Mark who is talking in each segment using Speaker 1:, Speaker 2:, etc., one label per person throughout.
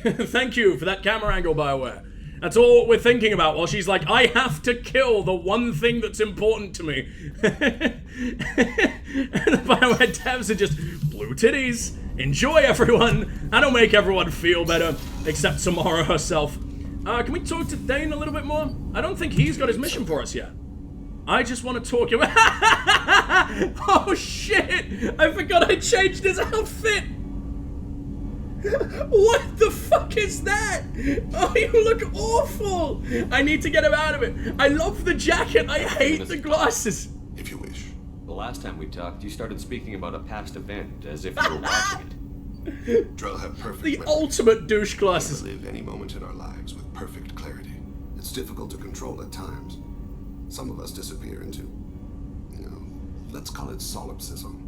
Speaker 1: Thank you for that camera angle, Bioware. That's all we're thinking about while she's like, I have to kill the one thing that's important to me. And the Bioware devs are just blue titties. Enjoy, everyone. That'll make everyone feel better, except Samara herself. Can we talk to Dane a little bit more? I don't think he's got his mission for us yet. I just want to talk. Oh shit! I forgot I changed his outfit. What the fuck is that? Oh, you look awful. I need to get him out of it. I love the jacket. I hate the glasses.
Speaker 2: If you wish.
Speaker 3: The last time we talked, you started speaking about a past event as if you were watching it.
Speaker 2: Drell have perfect
Speaker 1: The
Speaker 2: memory.
Speaker 1: ultimate douche glasses.
Speaker 2: We live any moment in our lives with perfect clarity. It's difficult to control at times. Some of us disappear into, let's call it solipsism.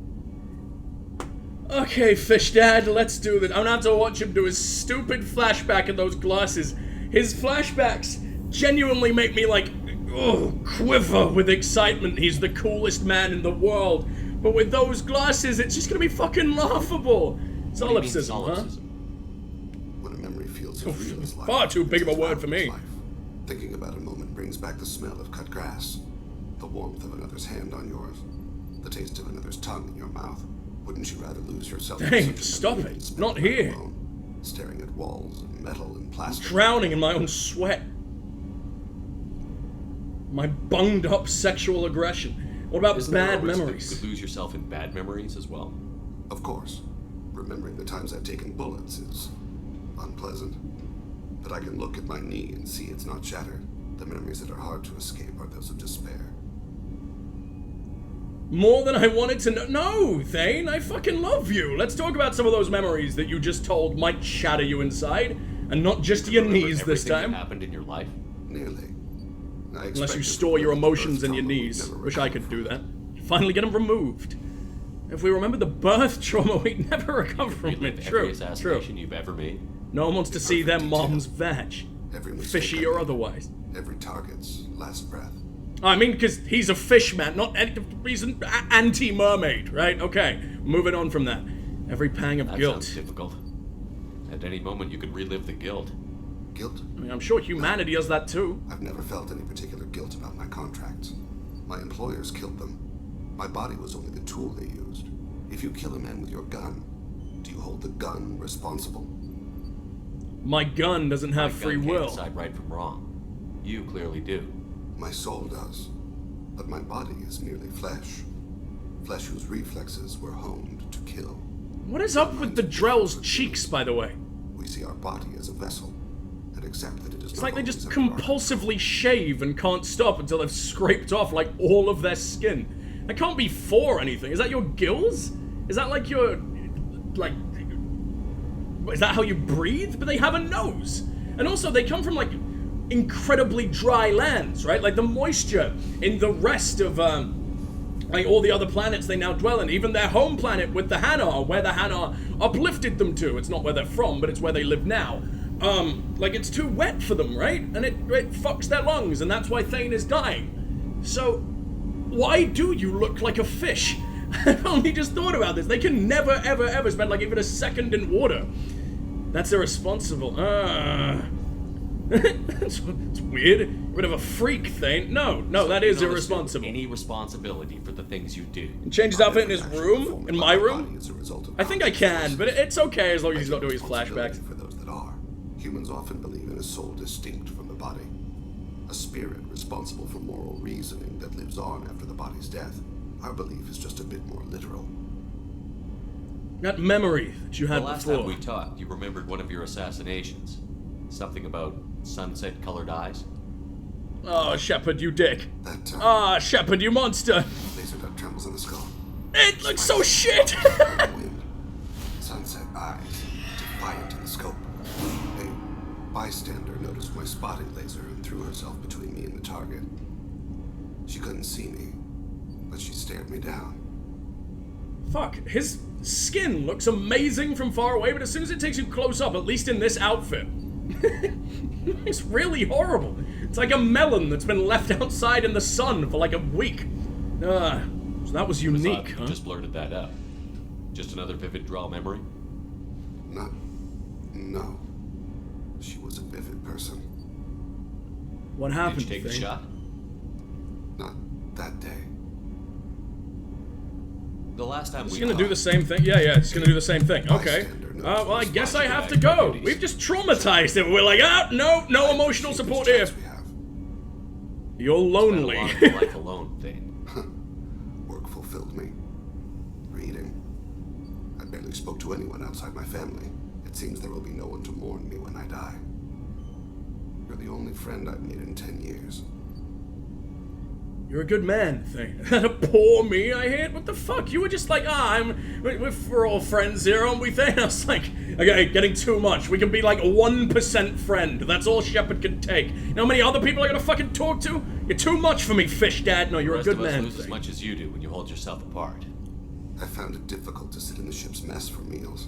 Speaker 1: Okay, Fish Dad, let's do this. I'm gonna have to watch him do his stupid flashback in those glasses. His flashbacks genuinely make me like, quiver with excitement. He's the coolest man in the world. But with those glasses, it's just gonna be fucking laughable. Solipsism, huh?
Speaker 2: When a memory feels as real as life,
Speaker 1: Far too big of a
Speaker 2: it's
Speaker 1: word for me.
Speaker 2: life. Thinking about a moment brings back the smell of cut grass, the warmth of another's hand on yours, the taste of another's tongue in your mouth. Wouldn't you rather lose yourself?
Speaker 1: Dang, stop it. Not here.
Speaker 2: Alone, staring at walls of metal and plastic.
Speaker 1: Drowning in my own sweat. My bunged up sexual aggression. What about
Speaker 3: Isn't there
Speaker 1: bad
Speaker 3: a risk that
Speaker 1: memories?
Speaker 3: you could lose yourself in bad memories as well?
Speaker 2: Of course. Remembering the times I've taken bullets is unpleasant. But I can look at my knee and see it's not shattered. The memories that are hard to escape are those of despair.
Speaker 1: More than I wanted to know. No, Thane, I fucking love you. Let's talk about some of those memories that you just told might shatter you inside, and not just your knees this
Speaker 3: Everything that
Speaker 1: time.
Speaker 3: happened in your life?
Speaker 2: Nearly.
Speaker 1: Unless you store your emotions in your knees. Wish I could do that. Finally get them removed. If we remember the birth trauma, we'd never recover from
Speaker 3: Relive
Speaker 1: it.
Speaker 3: every
Speaker 1: True,
Speaker 3: assassination you've ever made?
Speaker 1: No one wants to see their mom's vag.
Speaker 2: Every mistake
Speaker 1: Fishy
Speaker 2: I
Speaker 1: or
Speaker 2: made,
Speaker 1: otherwise.
Speaker 2: Every target's last breath.
Speaker 1: I mean, because he's a fish man, not he's an anti-mermaid, right? Okay, moving on from that. Every pang of
Speaker 3: That
Speaker 1: guilt.
Speaker 3: sounds difficult. At any moment you could relive the guilt.
Speaker 2: Guilt?
Speaker 1: I mean, I'm sure humanity does that too.
Speaker 2: I've never felt any particular guilt about my contracts. My employers killed them. My body was only the tool they used. If you kill a man with your gun, do you hold the gun responsible?
Speaker 1: My gun doesn't have
Speaker 3: My
Speaker 1: free
Speaker 3: gun
Speaker 1: will.
Speaker 3: can't decide right from wrong. You clearly do.
Speaker 2: My soul does. But my body is merely flesh. Flesh whose reflexes were honed to kill.
Speaker 1: What is up with the Drell's cheeks, by the way?
Speaker 2: We see our body as a vessel, and accept that it is
Speaker 1: It's
Speaker 2: not
Speaker 1: like they just
Speaker 2: always under our
Speaker 1: compulsively shave and can't stop until they've scraped off like all of their skin. That can't be for anything. Is that your gills? Is that like your, like, is that how you breathe? But they have a nose. And also they come from like incredibly dry lands, right? Like the moisture in the rest of like all the other planets they now dwell in, even their home planet with the Hanar, where the Hanar uplifted them to. It's not where they're from, but it's where they live now. Like it's too wet for them, right? And it fucks their lungs, and that's why Thane is dying. So why do you look like a fish? I've only just thought about this. They can never, ever, ever spend like even a second in water. That's irresponsible. It's weird. Bit of a freak thing. No, that is irresponsible.
Speaker 3: Any responsibility for the things you do.
Speaker 1: Change his outfit in his room? In my room? I think I can, but it's okay as long as he's not doing his flashbacks.
Speaker 2: For those that are, humans often believe in a soul distinct from the body. A spirit responsible for moral reasoning that lives on after the body's death. Our belief is just a bit more literal.
Speaker 1: That memory that you had
Speaker 3: The last
Speaker 1: before.
Speaker 3: time we talked, you remembered one of your assassinations. Something about sunset-colored eyes?
Speaker 1: Oh, Shepard, you dick.
Speaker 2: That
Speaker 1: Ah, Shepard, you monster.
Speaker 2: laser dot trembles in the skull.
Speaker 1: It looks so shit.
Speaker 2: Wind. Sunset eyes, defiant in the scope. A bystander noticed my spotting laser and threw herself between me and the target. She couldn't see me, but she stared me down.
Speaker 1: Fuck, his skin looks amazing from far away, but as soon as it takes you close up, at least in this outfit, it's really horrible. It's like a melon that's been left outside in the sun for like a week. So that was unique,
Speaker 3: You
Speaker 1: huh?
Speaker 3: just blurted that out. Just another vivid draw memory?
Speaker 2: No.
Speaker 1: What happened,
Speaker 3: Did you take the
Speaker 1: Thane?
Speaker 3: shot?
Speaker 2: Not that day.
Speaker 3: The last time
Speaker 1: It's
Speaker 3: we
Speaker 1: gonna do
Speaker 3: talked,
Speaker 1: the same thing. Yeah, it's gonna do the same thing. Okay. Well, I guess I have to go. We've just traumatized him. We're like, no emotional support here.
Speaker 2: We have.
Speaker 1: You're lonely.
Speaker 3: spent a lot of your life alone, Thane.
Speaker 2: Work fulfilled me. Reading. I barely spoke to anyone outside my family. It seems there will be no one to mourn me when I die. You're the only friend I've made in 10 years.
Speaker 1: You're a good man, Thane. Poor me, I hate. What the fuck? You were just like, we're all friends here, aren't we, Thane? I was like, okay, getting too much. We can be like 1% friend. That's all Shepard can take. You know how many other people I gotta fucking talk to? You're too much for me, fish dad. No, you're a
Speaker 3: The
Speaker 1: good
Speaker 3: rest of us
Speaker 1: man,
Speaker 3: lose as
Speaker 1: Thane.
Speaker 3: much as you do when you hold yourself apart.
Speaker 2: I found it difficult to sit in the ship's mess for meals.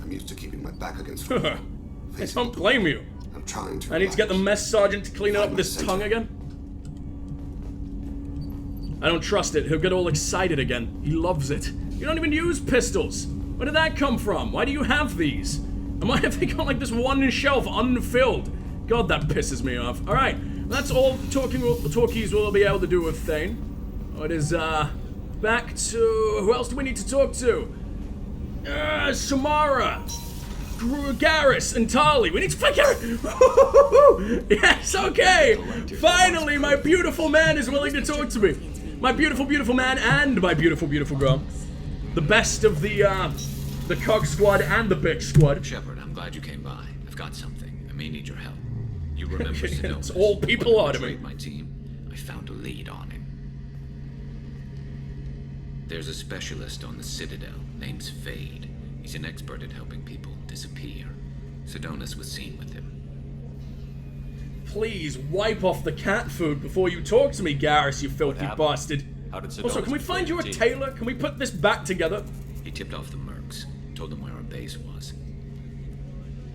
Speaker 2: I'm used to keeping my back against the wall.
Speaker 1: I don't blame you.
Speaker 2: I'm trying to
Speaker 1: I need to get the
Speaker 2: relax.
Speaker 1: mess sergeant to clean it up with his tongue again. I don't trust it. He'll get all excited again. He loves it. You don't even use pistols. Where did that come from? Why do you have these? And why have they got like this one shelf unfilled? God, that pisses me off. Alright, that's all the talkies will be able to do with Thane. It is, back to... Who else do we need to talk to? Samara. Garrus and Tali. We need to find Garrus. Yes, okay. Finally, my beautiful man is willing to talk to me. My beautiful, beautiful man and my beautiful, beautiful girl. The best of the Cog Squad and the Big Squad.
Speaker 4: Shepard, I'm glad you came by. I've got something. I may need your help. You remember Sidonis?
Speaker 1: It's all people
Speaker 4: When
Speaker 1: are to me.
Speaker 4: betrayed my team, I found a lead on him. There's a specialist on the Citadel named Fade. He's an expert at helping people disappear. Sidonis was seen with him.
Speaker 1: Please wipe off the cat food before you talk to me, Garrus, you filthy
Speaker 3: happened?
Speaker 1: bastard.
Speaker 3: How did Sidonis
Speaker 1: Also, can we find
Speaker 3: betray
Speaker 1: you a
Speaker 3: your team?
Speaker 1: tailor? Can we put this back together?
Speaker 4: He tipped off the mercs, told them where our base was.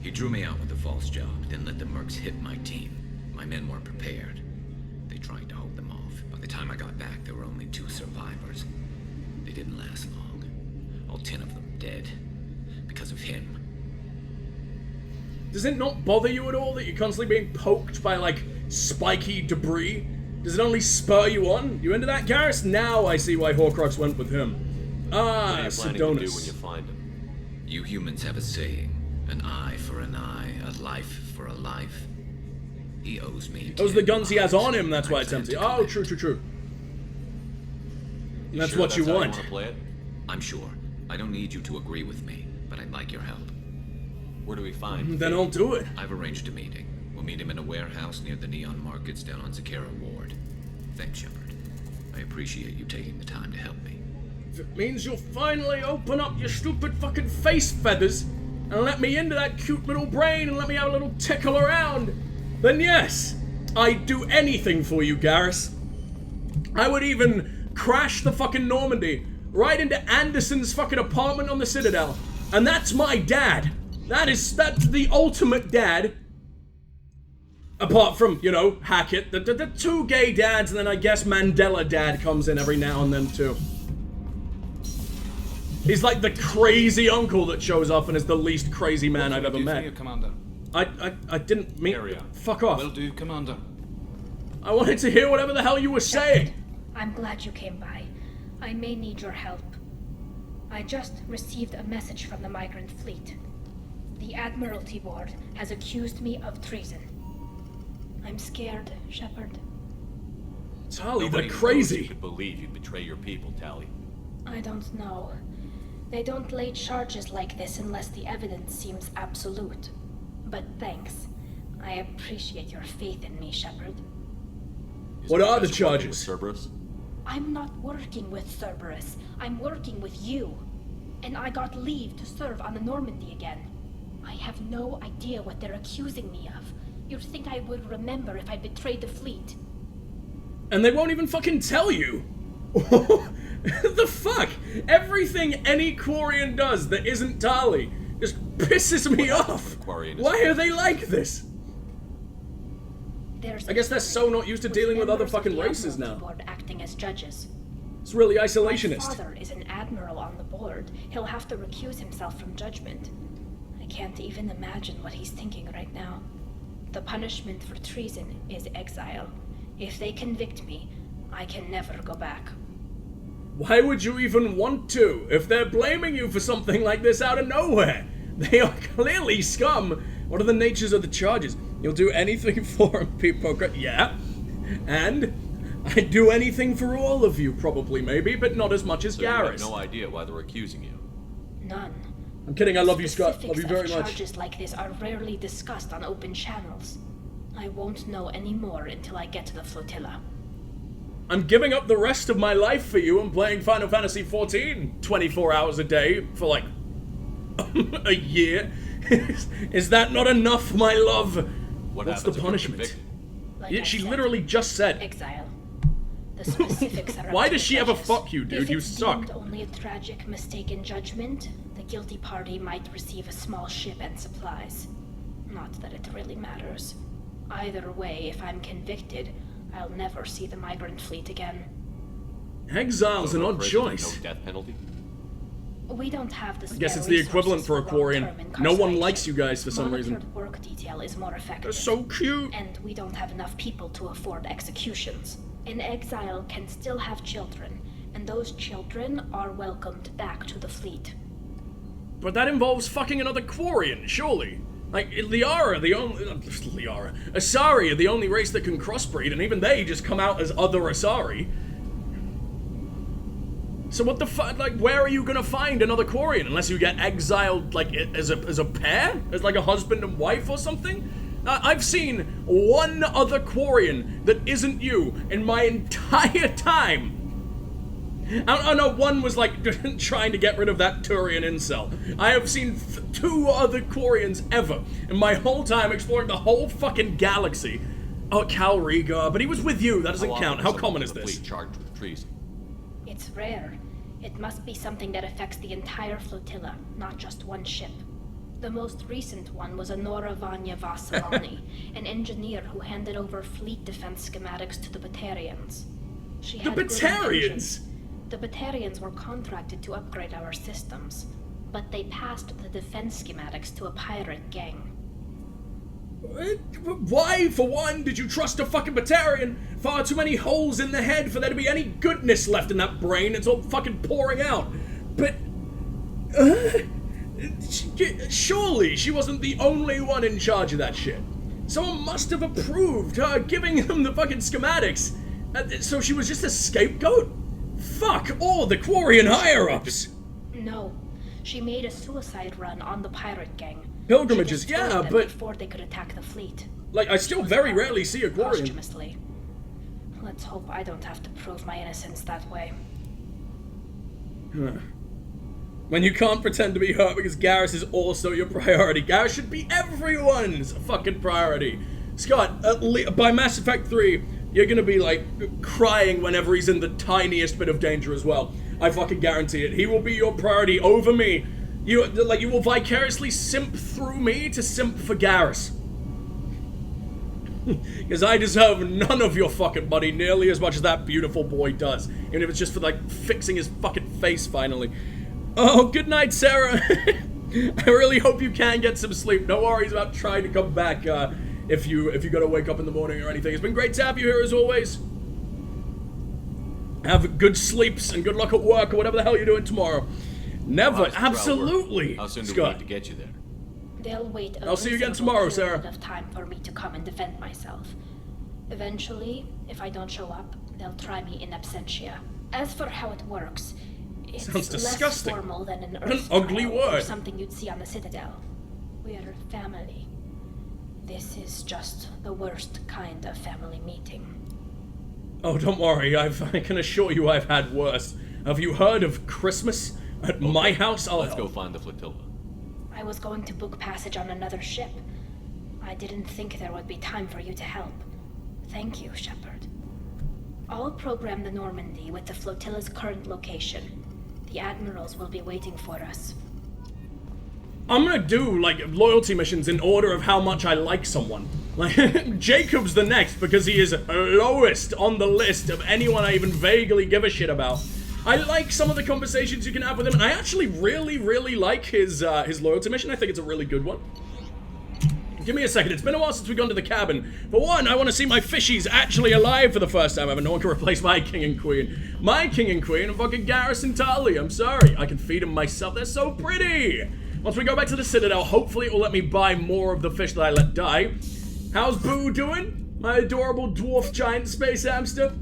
Speaker 4: He drew me out with a false job, then let the mercs hit my team. My men weren't prepared. They tried to hold them off. By the time I got back, there were only 2 survivors. They didn't last long. All 10 of them dead. Because of him.
Speaker 1: Does it not bother you at all that you're constantly being poked by, like, spiky debris? Does it only spur you on? You into that, Garrus? Now I see why Horcrux went with him.
Speaker 3: What are
Speaker 1: Ah,
Speaker 3: you planning to do when you
Speaker 1: Sidonis.
Speaker 3: find him?
Speaker 4: You humans have a saying. An eye for an eye, a life for a life. He owes me.
Speaker 1: Those are the
Speaker 4: 10
Speaker 1: guns he has
Speaker 4: lives.
Speaker 1: on him, that's why
Speaker 4: I
Speaker 1: it's
Speaker 4: plan
Speaker 1: empty.
Speaker 4: to
Speaker 1: Oh,
Speaker 4: collect.
Speaker 1: true.
Speaker 3: You
Speaker 1: That's
Speaker 3: sure
Speaker 1: what you
Speaker 3: how
Speaker 1: want.
Speaker 3: wanna play it?
Speaker 4: I'm sure. I don't need you to agree with me, but I'd like your help.
Speaker 3: Where do we find
Speaker 1: Then
Speaker 3: Thane?
Speaker 1: I'll do it.
Speaker 4: I've arranged a meeting. We'll meet him in a warehouse near the Neon Markets down on Zakara Ward. Thanks, Shepard. I appreciate you taking the time to help me.
Speaker 1: If it means you'll finally open up your stupid fucking face feathers and let me into that cute little brain and let me have a little tickle around, then yes, I'd do anything for you, Garrus. I would even crash the fucking Normandy right into Anderson's fucking apartment on the Citadel. And that's my dad. That's the ultimate dad. Apart from, you know, Hackett, the 2 gay dads, and then I guess Mandela dad comes in every now and then too. He's like the crazy uncle that shows up and is the least crazy man I've ever met.
Speaker 5: Commander.
Speaker 1: I didn't mean...
Speaker 3: Area.
Speaker 1: Fuck off.
Speaker 5: Will do, Commander.
Speaker 1: I wanted to hear whatever the hell you were saying.
Speaker 6: I'm glad you came by. I may need your help. I just received a message from the migrant fleet. The Admiralty Board has accused me of treason. I'm scared, Shepard.
Speaker 1: Tali,
Speaker 3: Nobody
Speaker 1: they're
Speaker 3: knows
Speaker 1: crazy.
Speaker 3: You could believe you'd betray your people, Tali.
Speaker 6: I don't know. They don't lay charges like this unless the evidence seems absolute. But thanks. I appreciate your faith in me, Shepard.
Speaker 1: What are the
Speaker 3: Because you're working
Speaker 1: charges?
Speaker 3: with Cerberus?
Speaker 6: I'm not working with Cerberus. I'm working with you. And I got leave to serve on the Normandy again. I have no idea what they're accusing me of. You'd think I would remember if I betrayed the fleet.
Speaker 1: And they won't even fucking tell you. The fuck? Everything any Quarian does that isn't Tali just pisses me off.
Speaker 3: Quarian is
Speaker 1: Why are they like this?
Speaker 6: There's
Speaker 1: I guess they're so not used to dealing with other
Speaker 6: members of
Speaker 1: fucking
Speaker 6: the
Speaker 1: races
Speaker 6: Admiralty
Speaker 1: now.
Speaker 6: Board acting as judges.
Speaker 1: It's really
Speaker 6: My
Speaker 1: isolationist.
Speaker 6: father is an admiral on the board. He'll have to recuse himself from judgment. I can't even imagine what he's thinking right now. The punishment for treason is exile. If they convict me, I can never go back.
Speaker 1: Why would you even want to, if they're blaming you for something like this out of nowhere? They are clearly scum. What are the natures of the charges? You'll do anything for him, Pete Poker. Yeah. And I'd do anything for all of you, probably, maybe, but not as much as
Speaker 3: So you have
Speaker 1: Garrus.
Speaker 3: no idea why they're accusing you.
Speaker 6: None.
Speaker 1: I'm kidding, I love you, Scott. Love you
Speaker 6: Specifics
Speaker 1: very
Speaker 6: of
Speaker 1: much.
Speaker 6: charges like this are rarely discussed on open channels. I won't know any more until I get to the flotilla.
Speaker 1: I'm giving up the rest of my life for you and playing Final Fantasy XIV 24 hours a day for like a year. Is that not enough, my love?
Speaker 3: What
Speaker 1: What's the
Speaker 3: happens if you're
Speaker 1: punishment?
Speaker 3: convicted?
Speaker 6: Like
Speaker 1: Yeah,
Speaker 6: I
Speaker 1: she
Speaker 6: said,
Speaker 1: literally just said.
Speaker 6: exile. The specifics are up
Speaker 1: Why
Speaker 6: to
Speaker 1: does
Speaker 6: the
Speaker 1: she ever
Speaker 6: judges.
Speaker 1: fuck you, dude?
Speaker 6: If
Speaker 1: You
Speaker 6: it's
Speaker 1: suck.
Speaker 6: deemed only a tragic mistake in judgment, the guilty party might receive a small ship and supplies. Not that it really matters. Either way, if I'm convicted, I'll never see the migrant fleet again.
Speaker 1: Exile's an
Speaker 3: No
Speaker 1: odd
Speaker 3: prison,
Speaker 1: choice.
Speaker 3: No death penalty?
Speaker 6: We don't have the
Speaker 1: I guess it's the equivalent for a Quarian. No one likes you guys for some reason.
Speaker 6: Monitored work detail is more effective.
Speaker 1: They're so cute.
Speaker 6: And we don't have enough people to afford executions. An exile can still have children, and those children are welcomed back to the fleet.
Speaker 1: But that involves fucking another Quarian, surely. Like, Liara, the only... Liara. Asari are the only race that can crossbreed, and even they just come out as other Asari. So what the fuck, like, where are you gonna find another Quarian? Unless you get exiled, like, as a pair? As, like, a husband and wife or something? I've seen one other Quarian that isn't you in my entire time. I know one was, like, trying to get rid of that Turian incel. I have seen 2 other Quarians ever in my whole time exploring the whole fucking galaxy. Oh, Calrigar, but he was with you, that doesn't count. How common is this?
Speaker 3: Charged with treason.
Speaker 6: It's rare. It must be something that affects the entire flotilla, not just one ship. The most recent one was Anora Vanya Vassalani, an engineer who handed over fleet defense schematics to the Batarians. She
Speaker 1: The
Speaker 6: had good
Speaker 1: Batarians?
Speaker 6: intentions. The Batarians were contracted to upgrade our systems, but they passed the defense schematics to a pirate gang.
Speaker 1: Why, for one, did you trust a fucking Batarian? Far too many holes in the head for there to be any goodness left in that brain. It's all fucking pouring out. But... surely she wasn't the only one in charge of that shit. Someone must have approved her giving them the fucking schematics. So she was just a scapegoat? Fuck all the Quarian higher-ups!
Speaker 6: No. She made a suicide run on the pirate gang.
Speaker 1: Pilgrimages,
Speaker 6: She destroyed
Speaker 1: yeah,
Speaker 6: them
Speaker 1: but...
Speaker 6: before they could attack the fleet.
Speaker 1: Like, I still very rarely see a Quarian.
Speaker 6: Posthumously. Let's hope I don't have to prove my innocence that way.
Speaker 1: When you can't pretend to be hurt because Garrus is also your priority. Garrus should be everyone's fucking priority. Scott, by Mass Effect 3, you're gonna be, like, crying whenever he's in the tiniest bit of danger as well. I fucking guarantee it. He will be your priority over me. You will vicariously simp through me to simp for Garrus. Because I deserve none of your fucking money nearly as much as that beautiful boy does. Even if it's just for, like, fixing his fucking face finally. Oh, good night, Sarah. I really hope you can get some sleep. No worries about trying to come back if you gotta wake up in the morning or anything. It's been great to have you here as always. Have good sleeps and good luck at work or whatever the hell you're doing tomorrow. Never, absolutely.
Speaker 3: How soon do we
Speaker 1: Scott.
Speaker 3: need to get you there?
Speaker 6: They'll wait a
Speaker 1: I'll see you again
Speaker 6: reasonable
Speaker 1: tomorrow,
Speaker 6: period
Speaker 1: Sarah.
Speaker 6: of time for me to come and defend myself. Eventually, if I don't show up, they'll try me in absentia. As for how it works, it's
Speaker 1: Sounds disgusting.
Speaker 6: less formal than an
Speaker 1: What an
Speaker 6: Earth
Speaker 1: ugly
Speaker 6: trial or
Speaker 1: word.
Speaker 6: something you'd see on the Citadel. We're family. This is just the worst kind of family meeting.
Speaker 1: Oh, don't worry. I can assure you I've had worse. Have you heard of Christmas at my house?
Speaker 3: Let's go find the flotilla.
Speaker 6: I was going to book passage on another ship. I didn't think there would be time for you to help. Thank you, Shepard. I'll program the Normandy with the flotilla's current location. The admirals will be waiting for us.
Speaker 1: I'm gonna do, like, loyalty missions in order of how much I like someone. Like, Jacob's the next because he is lowest on the list of anyone I even vaguely give a shit about. I like some of the conversations you can have with him, and I actually really, really like his loyalty mission. I think it's a really good one. Give me a second. It's been a while since we've gone to the cabin. For one, I want to see my fishies actually alive for the first time ever. No one can replace my king and queen. My king and queen are fucking Garrison Tully. I'm sorry. I can feed them myself. They're so pretty. Once we go back to the Citadel, hopefully it will let me buy more of the fish that I let die. How's Boo doing? My adorable dwarf giant space hamster.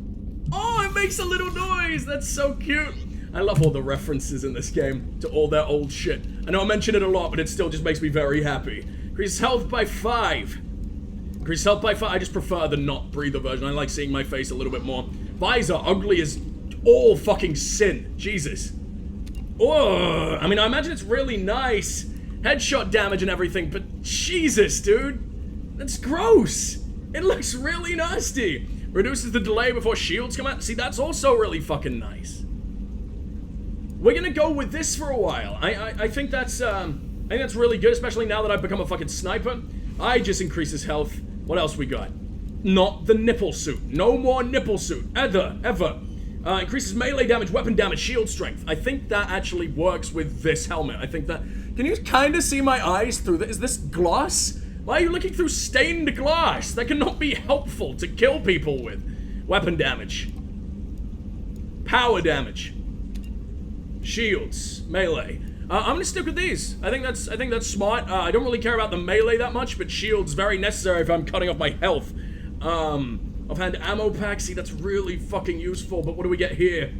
Speaker 1: Oh, it makes a little noise. That's so cute. I love all the references in this game to all their old shit. I know I mention it a lot, but it still just makes me very happy. Increase health by 5. Increase health by 5. I just prefer the not breather version. I like seeing my face a little bit more. Visor, ugly as all fucking sin. Jesus. Oh, I mean, I imagine it's really nice. Headshot damage and everything, but Jesus, dude. That's gross. It looks really nasty. Reduces the delay before shields come out. See, that's also really fucking nice. We're gonna go with this for a while. I think that's really good, especially now that I've become a fucking sniper. I just increases health. What else we got? Not the nipple suit. No more nipple suit. Ever. Increases melee damage, weapon damage, shield strength. I think that actually works with this helmet. I think that... Can you kind of see my eyes through this? Is this glass? Why are you looking through stained glass? That cannot be helpful to kill people with. Weapon damage. Power damage. Shields, melee. I'm gonna stick with these. I think that's smart. I don't really care about the melee that much, but shields very necessary if I'm cutting off my health. Offhand ammo pack. See, that's really fucking useful. But what do we get here?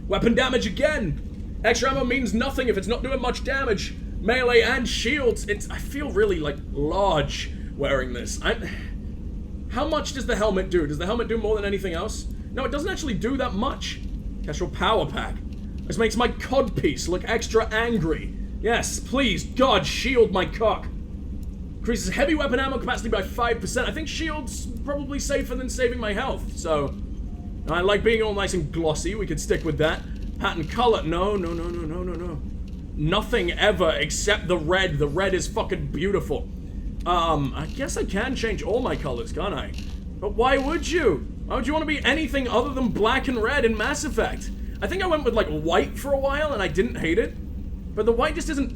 Speaker 1: Weapon damage again. Extra ammo means nothing if it's not doing much damage. Melee and shields. I feel really like large wearing this. How much does the helmet do? Does the helmet do more than anything else? No, it doesn't actually do that much. Casual power pack. This makes my codpiece look extra angry. Yes, please, God, shield my cock. Increases heavy weapon ammo capacity by 5%. I think shield's probably safer than saving my health, so... I like being all nice and glossy. We could stick with that. Pattern color. No. Nothing ever except the red. The red is fucking beautiful. I guess I can change all my colors, can't I? But why would you? Why would you want to be anything other than black and red in Mass Effect? I think I went with, like, white for a while, and I didn't hate it. But the white just isn't...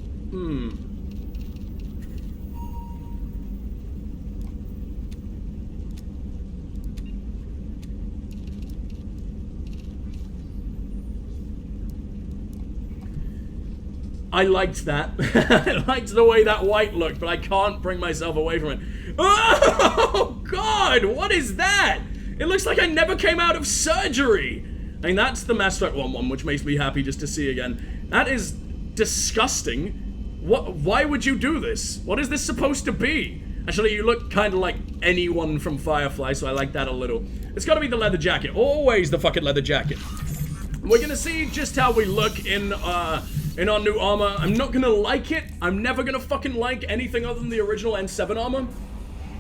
Speaker 1: I liked that. I liked the way that white looked, but I can't bring myself away from it. Oh, God! What is that? It looks like I never came out of surgery! I mean, that's the Mass Effect 1 one, which makes me happy just to see again. That is disgusting. Why would you do this? What is this supposed to be? Actually, you look kind of like anyone from Firefly, so I like that a little. It's gotta be the leather jacket. Always the fucking leather jacket. We're gonna see just how we look in our new armor. I'm not gonna like it. I'm never gonna fucking like anything other than the original N7 armor.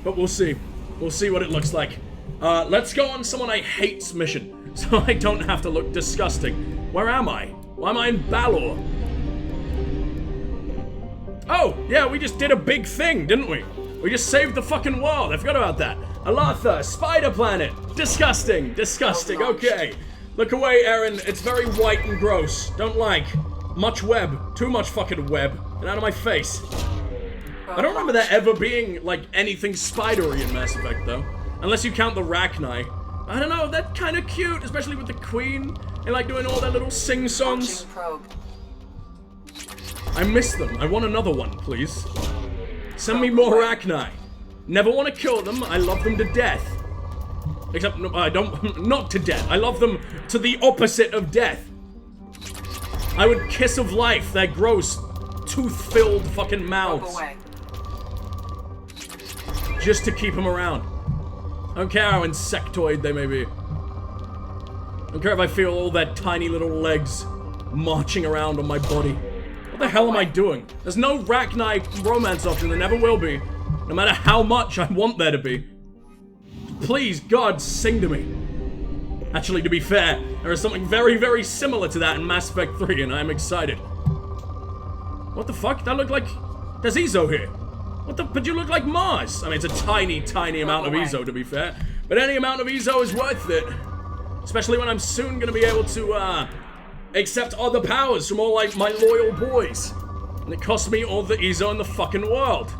Speaker 1: But we'll see. We'll see what it looks like. Let's go on someone I hate's mission. So I don't have to look disgusting. Where am I? Why am I in Balor? Oh, yeah, we just did a big thing, didn't we? We just saved the fucking world. I forgot about that. Alatha, spider planet. Disgusting, okay. Look away, Aaron. It's very white and gross. Don't like. Much web. Too much fucking web. Get out of my face. I don't remember there ever being, like, anything spidery in Mass Effect, though. Unless you count the Rachni. I don't know, that's kind of cute, especially with the Queen and like doing all their little sing-songs. I miss them. I want another one, please. Send me more Rachni. Never want to kill them. I love them to death. Except, no, I don't, not to death. I love them to the opposite of death. I would kiss of life their gross, tooth-filled fucking mouths. Just to keep them around. I don't care how insectoid they may be. I don't care if I feel all their tiny little legs marching around on my body. What the hell am I doing? There's no Rachni romance option, there never will be. No matter how much I want there to be. Please, God, sing to me. Actually, to be fair, there is something very, very similar to that in Mass Effect 3, and I am excited. What the fuck? That looked like... There's Ezo here. What the... But you look like Mars. I mean, it's a tiny, tiny amount of Ezo, to be fair. But any amount of Ezo is worth it. Especially when I'm soon gonna be able to, accept other powers from all, like, my loyal boys. And it costs me all the Ezo in the fucking world.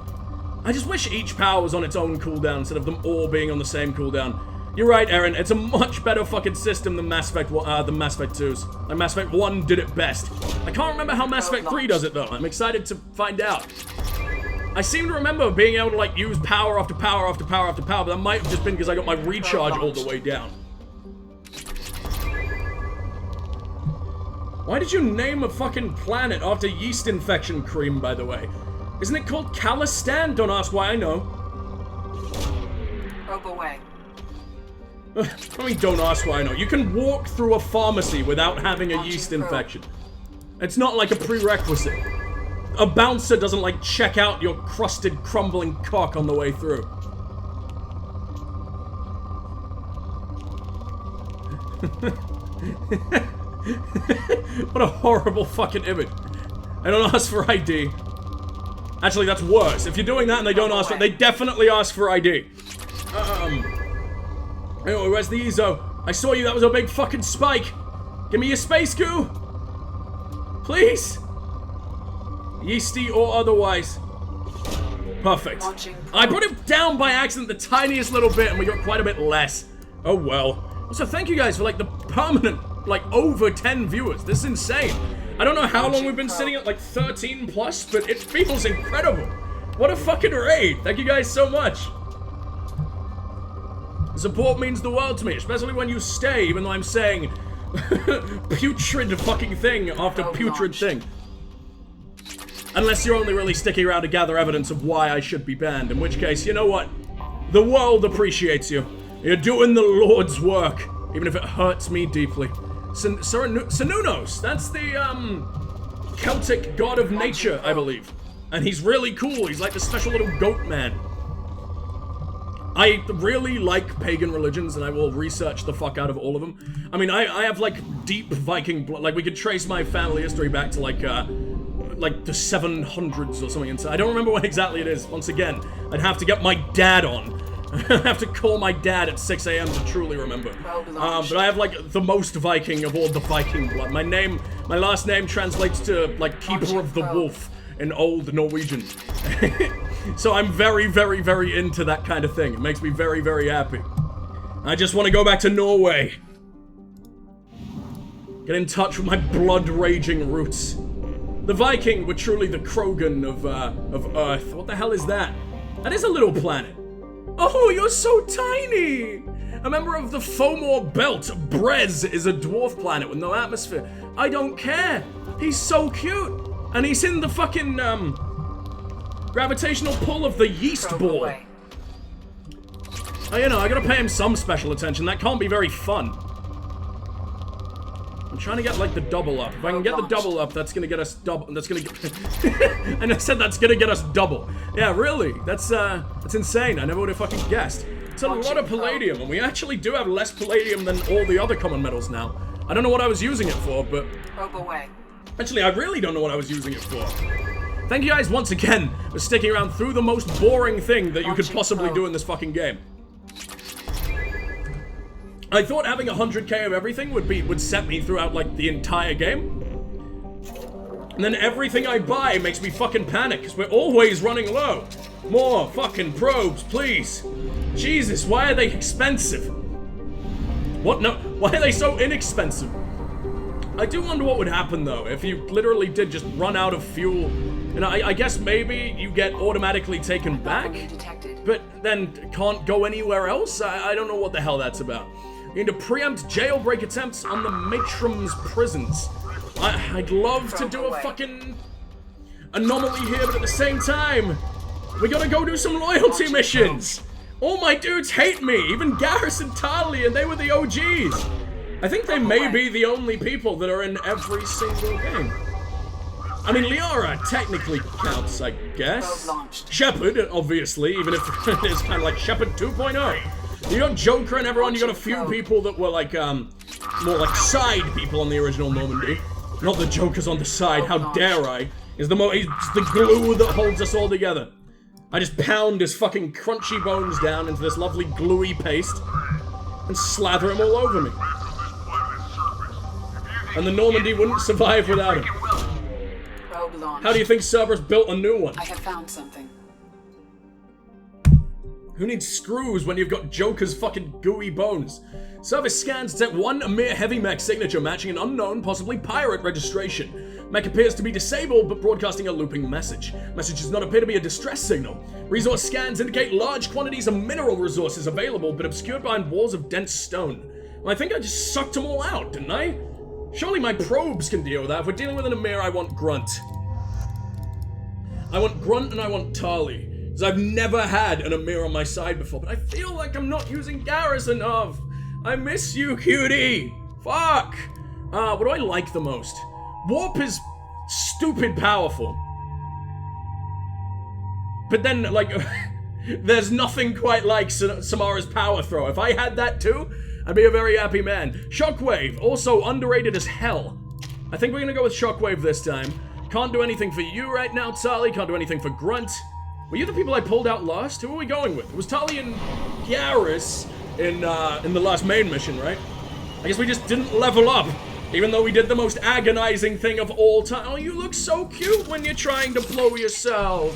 Speaker 1: I just wish each power was on its own cooldown instead of them all being on the same cooldown. You're right, Aaron. It's a much better fucking system than Mass Effect 2's. Like, Mass Effect 1 did it best. I can't remember how Mass Effect 3 does it, though. I'm excited to find out. I seem to remember being able to, like, use power after power after power after power, but that might have just been because I got my recharge all the way down. Why did you name a fucking planet after yeast infection cream, by the way? Isn't it called Calistan? Don't ask why, I know.
Speaker 5: Probe away.
Speaker 1: I mean, don't ask why I know. You can walk through a pharmacy without having a yeast infection. It's not like a prerequisite. A bouncer doesn't, like, check out your crusted, crumbling cock on the way through. What a horrible fucking image. I don't ask for ID. Actually, that's worse. If you're doing that and they don't ask for it, they definitely ask for ID. Anyway, where's the Ezo? I saw you, that was a big fucking spike. Give me your space goo. Please. Yeasty or otherwise. Perfect. I put it down by accident the tiniest little bit and we got quite a bit less. Oh well. Also, thank you guys for, like, the permanent, like, over 10 viewers. This is insane. I don't know how long we've been sitting at, like, 13 plus, but it feels incredible. What a fucking raid. Thank you guys so much. Support means the world to me, especially when you stay, even though I'm saying putrid fucking thing after putrid thing. Unless you're only really sticking around to gather evidence of why I should be banned, in which case, you know what? The world appreciates you. You're doing the Lord's work, even if it hurts me deeply. Sinunos, that's the, Celtic god of nature, I believe. And he's really cool, he's like the special little goat man. I really like pagan religions, and I will research the fuck out of all of them. I mean, I have, like, deep Viking blood. Like, we could trace my family history back to, like the 700s or something. And so I don't remember when exactly it is. Once again, I'd have to get my dad on. I have to call my dad at 6 a.m. to truly remember. But I have, like, the most Viking of all the Viking blood. My last name translates to, like, Keeper of the Wolf in Old Norwegian. So I'm very, very, very into that kind of thing. It makes me very, very happy. I just want to go back to Norway. Get in touch with my blood-raging roots. The Viking were truly the Krogan of Earth. What the hell is that? That is a little planet. Oh, you're so tiny! A member of the Fomor Belt, Brez is a dwarf planet with no atmosphere. I don't care. He's so cute. And he's in the fucking, gravitational pull of the yeast ball. Oh, you know, I gotta pay him some special attention. That can't be very fun. I'm trying to get, like, the double up. If I can get the double up, that's gonna get us double. That's gonna get... And I said that's gonna get us double. Yeah, really. That's insane. I never would have fucking guessed. It's a lot of palladium, and we actually do have less palladium than all the other common metals now. I don't know what I was using it for, but...
Speaker 5: Probe away.
Speaker 1: Actually, I really don't know what I was using it for. Thank you guys once again for sticking around through the most boring thing that you could possibly do in this fucking game. I thought having 100k of everything would set me throughout, like, the entire game. And then everything I buy makes me fucking panic, because we're always running low. More fucking probes, please. Jesus, why are they expensive? What? No, why are they so inexpensive? I do wonder what would happen, though, if you literally did just run out of fuel. And I guess maybe you get automatically taken back, but then can't go anywhere else? I don't know what the hell that's about. You need to preempt jailbreak attempts on the Matrum's prisons. I'd love to do a fucking anomaly here, but at the same time, we gotta go do some loyalty missions. All my dudes hate me, even Garrus and Tali, and they were the OGs. I think they may be the only people that are in every single game. I mean, Liara technically counts, I guess. Shepard, obviously, even if it is kind of like Shepard 2.0. You got Joker and everyone, you got a few people that were like, more like side people on the original Normandy. Not the Joker's on the side, how dare I. He's the glue that holds us all together. I just pound his fucking crunchy bones down into this lovely gluey paste and slather him all over me. And the Normandy wouldn't survive without him. How do you think Cerberus built a new one?
Speaker 5: I have found something.
Speaker 1: Who needs screws when you've got Joker's fucking gooey bones? Service scans detect one Amir heavy mech signature matching an unknown, possibly pirate registration. Mech appears to be disabled, but broadcasting a looping message. Message does not appear to be a distress signal. Resource scans indicate large quantities of mineral resources available, but obscured behind walls of dense stone. Well, I think I just sucked them all out, didn't I? Surely my probes can deal with that. If we're dealing with an Amir, I want Grunt. I want Grunt and I want Tali. Because I've never had an Amir on my side before, but I feel like I'm not using Garrus enough. I miss you, cutie. Fuck. What do I like the most? Warp is stupid powerful. But then, like, there's nothing quite like Samara's power throw. If I had that too, I'd be a very happy man. Shockwave, also underrated as hell. I think we're gonna go with Shockwave this time. Can't do anything for you right now, Tali. Can't do anything for Grunt. Were you the people I pulled out last? Who are we going with? It was Tali and Garrus in the last main mission, right? I guess we just didn't level up, even though we did the most agonizing thing of all time. Oh, you look so cute when you're trying to blow yourself.